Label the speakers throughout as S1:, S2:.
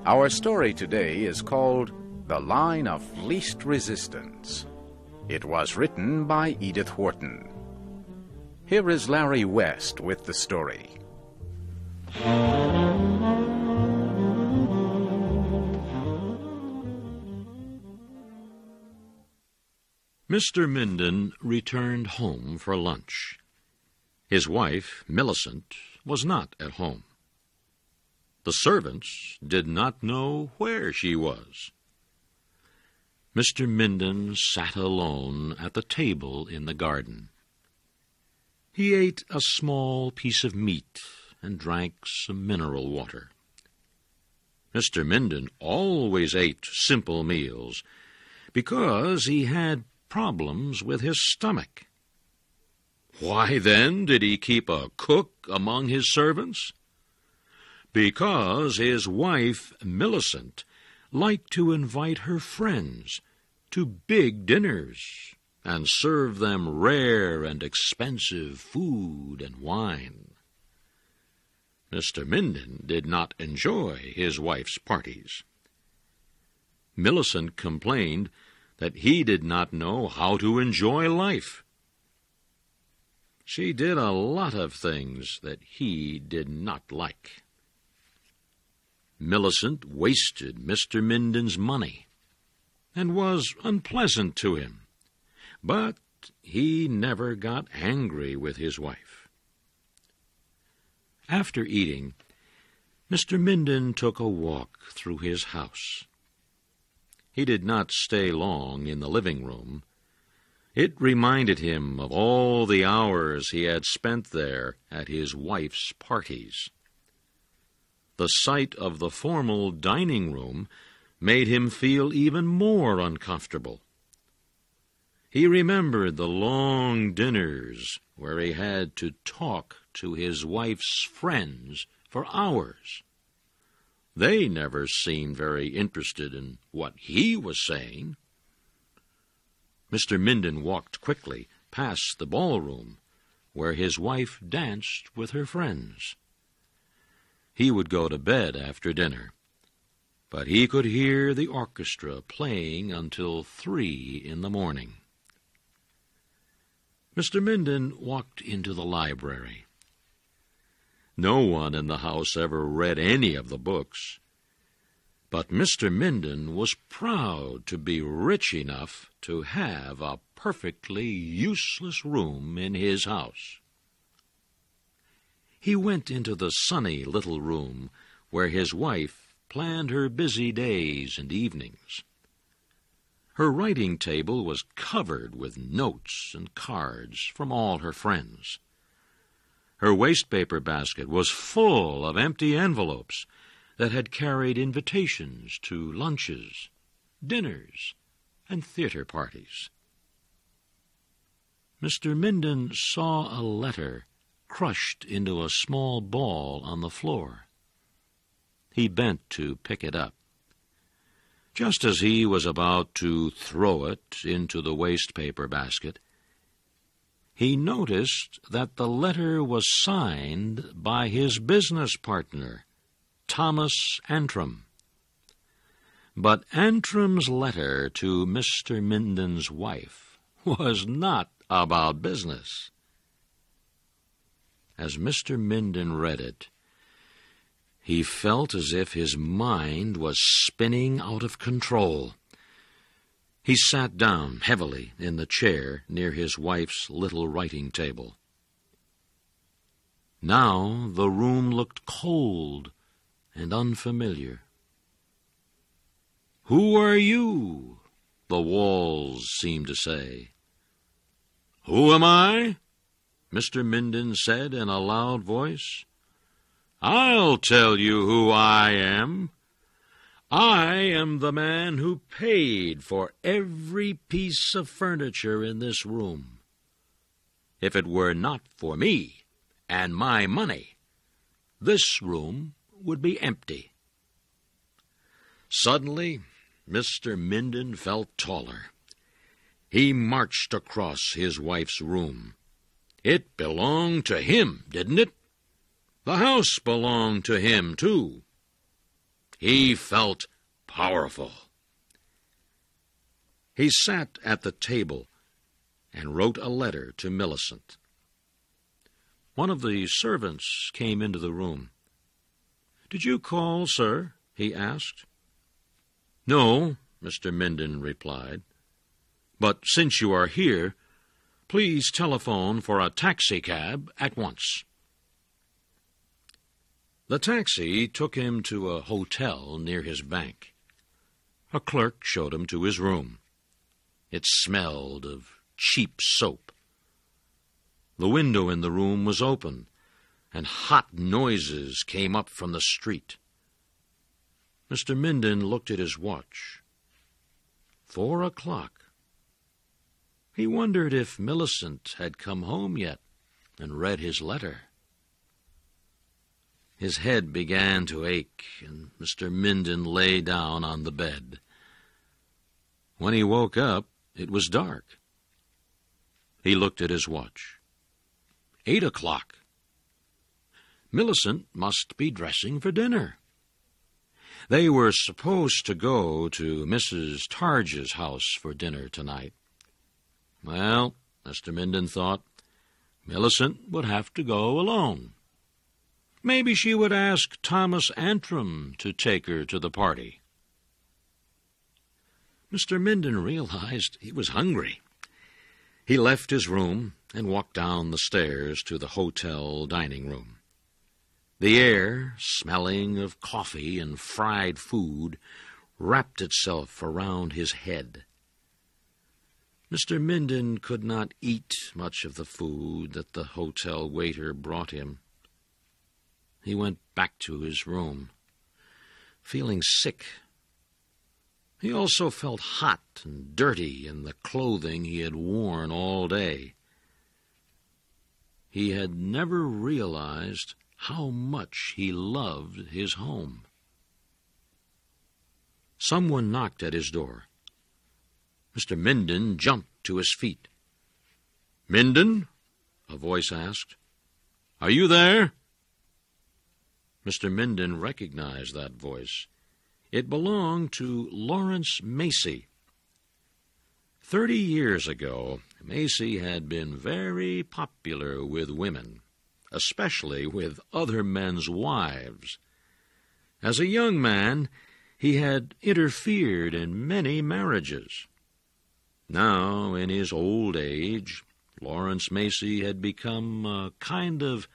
S1: Our story today is called The Line of Least Resistance. It was written by Edith Wharton. Here is Larry West with the story.
S2: Mr. Minden returned home for lunch. His wife, Millicent, was not at home. The servants did not know where she was. Mr. Minden sat alone at the table in the garden. He ate a small piece of meat and drank some mineral water. Mr. Minden always ate simple meals because he had problems with his stomach. Why, then, did he keep a cook among his servants? Because his wife, Millicent, liked to invite her friends to big dinners and serve them rare and expensive food and wine. Mr. Minden did not enjoy his wife's parties. Millicent complained that he did not know how to enjoy life. She did a lot of things that he did not like. Millicent wasted Mr. Minden's money and was unpleasant to him, but he never got angry with his wife. After eating, Mr. Minden took a walk through his house. He did not stay long in the living room. It reminded him of all the hours he had spent there at his wife's parties. The sight of the formal dining room made him feel even more uncomfortable. He remembered the long dinners where he had to talk to his wife's friends for hours. They never seemed very interested in what he was saying. Mr. Minden walked quickly past the ballroom where his wife danced with her friends. He would go to bed after dinner, but he could hear the orchestra playing until 3 in the morning. Mr. Minden walked into the library. No one in the house ever read any of the books, but Mr. Minden was proud to be rich enough to have a perfectly useless room in his house. He went into the sunny little room where his wife planned her busy days and evenings. Her writing table was covered with notes and cards from all her friends. Her wastepaper basket was full of empty envelopes that had carried invitations to lunches, dinners, and theater parties. Mr. Minden saw a letter crushed into a small ball on the floor. He bent to pick it up. Just as he was about to throw it into the wastepaper basket, he noticed that the letter was signed by his business partner, Thomas Antrim. But Antrim's letter to Mr. Minden's wife was not about business. As Mr. Minden read it, he felt as if his mind was spinning out of control. He sat down heavily in the chair near his wife's little writing table. Now the room looked cold and unfamiliar. "Who are you?" the walls seemed to say. "Who am I?" Mr. Minden said in a loud voice. "I'll tell you who I am. I am the man who paid for every piece of furniture in this room. If it were not for me and my money, this room would be empty." Suddenly, Mr. Minden felt taller. He marched across his wife's room. It belonged to him, didn't it? The house belonged to him, too. He felt powerful. He sat at the table and wrote a letter to Millicent. One of the servants came into the room. "Did you call, sir?" he asked. "No," Mr. Minden replied. "But since you are here, please telephone for a taxicab at once." The taxi took him to a hotel near his bank. A clerk showed him to his room. It smelled of cheap soap. The window in the room was open, and hot noises came up from the street. Mr. Minden looked at his watch. 4 o'clock. He wondered if Millicent had come home yet and read his letter. His head began to ache, and Mr. Minden lay down on the bed. When he woke up, it was dark. He looked at his watch. 8 o'clock. Millicent must be dressing for dinner. They were supposed to go to Mrs. Targe's house for dinner tonight. Well, Mr. Minden thought, Millicent would have to go alone. Maybe she would ask Thomas Antrim to take her to the party. Mr. Minden realized he was hungry. He left his room and walked down the stairs to the hotel dining room. The air, smelling of coffee and fried food, wrapped itself around his head. Mr. Minden could not eat much of the food that the hotel waiter brought him. He went back to his room, feeling sick. He also felt hot and dirty in the clothing he had worn all day. He had never realized how much he loved his home. Someone knocked at his door. Mr. Minden jumped to his feet. "Minden?" a voice asked. "Are you there?" Mr. Minden recognized that voice. It belonged to Lawrence Macy. 30 years ago, Macy had been very popular with women, especially with other men's wives. As a young man, he had interfered in many marriages. Now, in his old age, Lawrence Macy had become a kind of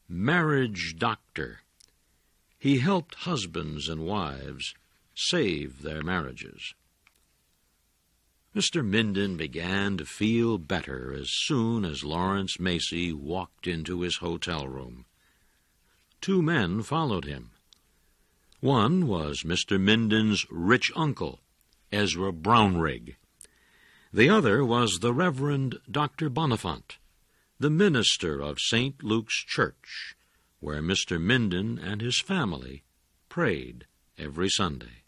S2: marriage doctor. He helped husbands and wives save their marriages. Mr. Minden began to feel better as soon as Lawrence Macy walked into his hotel room. 2 men followed him. One was Mr. Minden's rich uncle, Ezra Brownrigg. The other was the Reverend Dr. Bonifant, the minister of St. Luke's Church, where Mr. Minden and his family prayed every Sunday.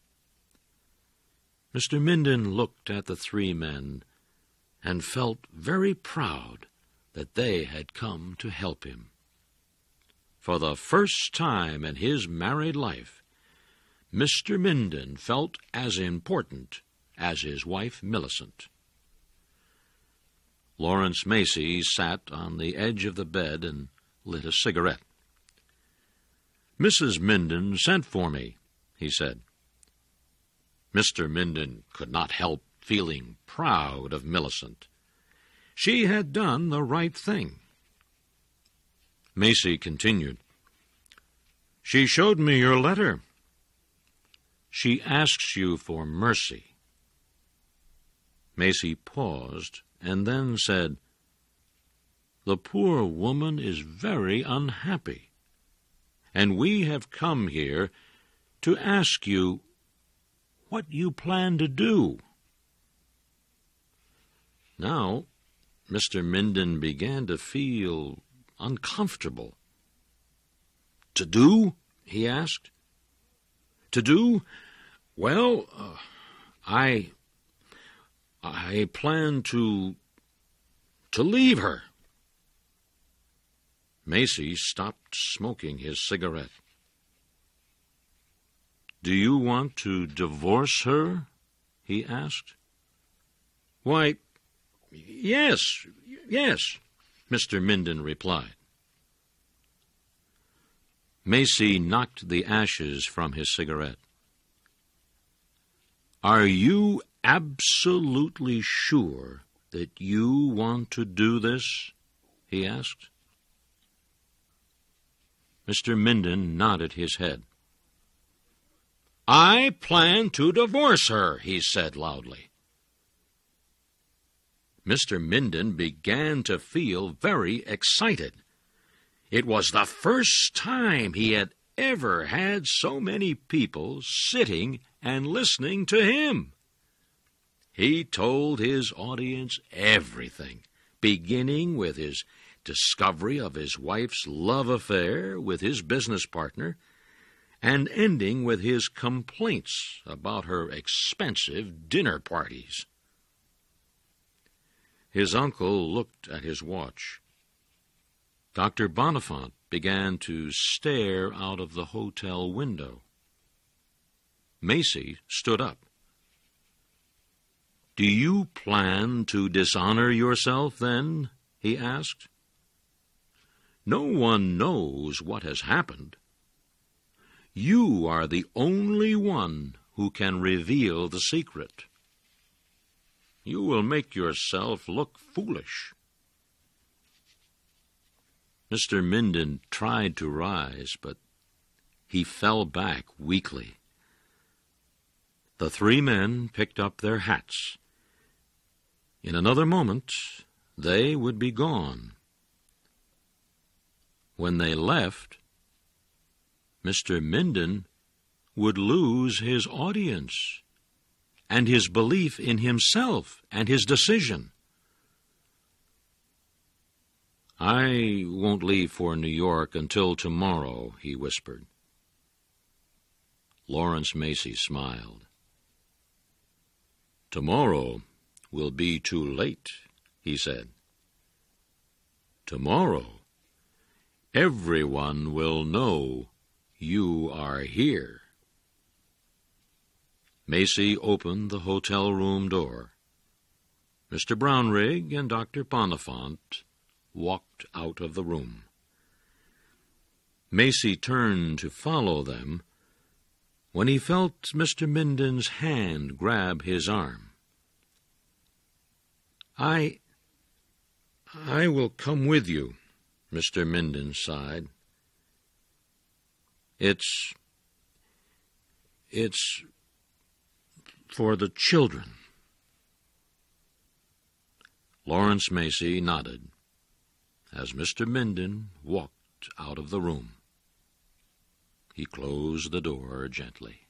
S2: Mr. Minden looked at the 3 men and felt very proud that they had come to help him. For the first time in his married life, Mr. Minden felt as important as his wife Millicent. Lawrence Macy sat on the edge of the bed and lit a cigarette. "Mrs. Minden sent for me," he said. Mr. Minden could not help feeling proud of Millicent. She had done the right thing. Macy continued, "She showed me your letter. She asks you for mercy." Macy paused and then said, "The poor woman is very unhappy, and we have come here to ask you what you plan to do." Now, Mr. Minden began to feel uncomfortable. "To do?" he asked. "To do? Well, I plan to leave her." Macy stopped smoking his cigarette. "Do you want to divorce her?" he asked. "Why, yes, Mr. Minden replied. Macy knocked the ashes from his cigarette. "Are you absolutely sure that you want to do this?" he asked. Mr. Minden nodded his head. "I plan to divorce her," he said loudly. Mr. Minden began to feel very excited. It was the first time he had ever had so many people sitting and listening to him. He told his audience everything, beginning with his discovery of his wife's love affair with his business partner, and ending with his complaints about her expensive dinner parties. His uncle looked at his watch. Dr. Bonifant began to stare out of the hotel window. Macy stood up. "Do you plan to dishonor yourself, then?" he asked. "No one knows what has happened. You are the only one who can reveal the secret. You will make yourself look foolish." Mr. Minden tried to rise, but he fell back weakly. The three men picked up their hats. In another moment, they would be gone. When they left, Mr. Minden would lose his audience and his belief in himself and his decision. "I won't leave for New York until tomorrow," he whispered. Lawrence Macy smiled. "Tomorrow will be too late," he said. "Tomorrow, everyone will know you are here." Macy opened the hotel room door. Mr. Brownrigg and Dr. Bonifant walked out of the room. Macy turned to follow them when he felt Mr. Minden's hand grab his arm. I will come with you," Mr. Minden sighed. It's for the children." Lawrence Macy nodded as Mr. Minden walked out of the room. He closed the door gently.